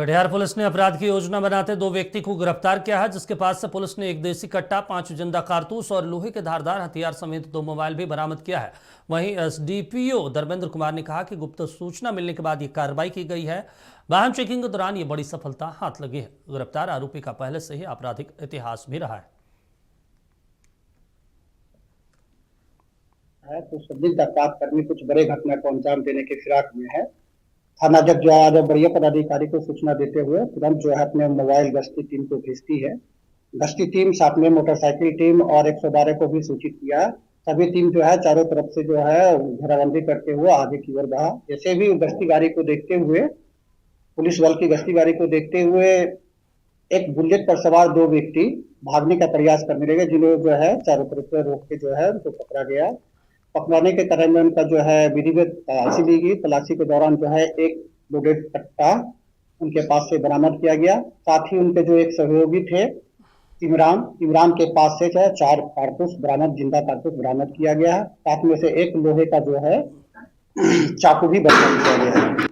Katihar police ने अपराध की योजना बनाते 2 व्यक्ति को गिरफ्तार किया है, जिसके पास से पुलिस ने एक देसी कट्टा, 5 जिंदा कारतूस और लोहे के धारदार हथियार समेत 2 मोबाइल भी बरामद किया है। वहीं एसडीपीओ धर्मेंद्र कुमार ने कहा कि गुप्त सूचना मिलने के बाद ये कार्रवाई की गई है। वाहन चेकिंग के दौरान ये बड़ी सफलता हाथ लगी है। गिरफ्तार आरोपी का पहले से ही आपराधिक इतिहास भी रहा है। तो संदिग्ध अपराधकर्मी कुछ बड़े घटना को अंजाम देने के फिराक में है। थाना जब जो है वरीय पदाधिकारी को सूचना देते हुए तुरंत जो है अपने मोबाइल गश्ती टीम को भेजती है। गश्ती टीम साथ में मोटरसाइकिल टीम और 112 को भी सूचित किया। सभी टीम जो है चारों तरफ से जो है घेराबंदी करते हुए आगे की ओर बढ़ा। जैसे भी गश्ती गाड़ी को देखते हुए, पुलिस बल की गश्ती गाड़ी को देखते हुए एक बुलेट पर सवार 2 व्यक्ति भागने का प्रयास करने लगे, जिन्हें जो है चारों तरफ से रोक के जो है उनको पकड़ा गया। पकड़ाने के क्रम में उनका जो है विधिवत तलाशी ली गई। तलाशी के दौरान जो है एक लोडेड कट्टा उनके पास से बरामद किया गया। साथ ही उनके जो एक सहयोगी थे इमरान के पास से जो है 4 कारतूस बरामद, जिंदा कारतूस बरामद किया गया है। साथ में से एक लोहे का जो है चाकू भी बरामद किया गया है।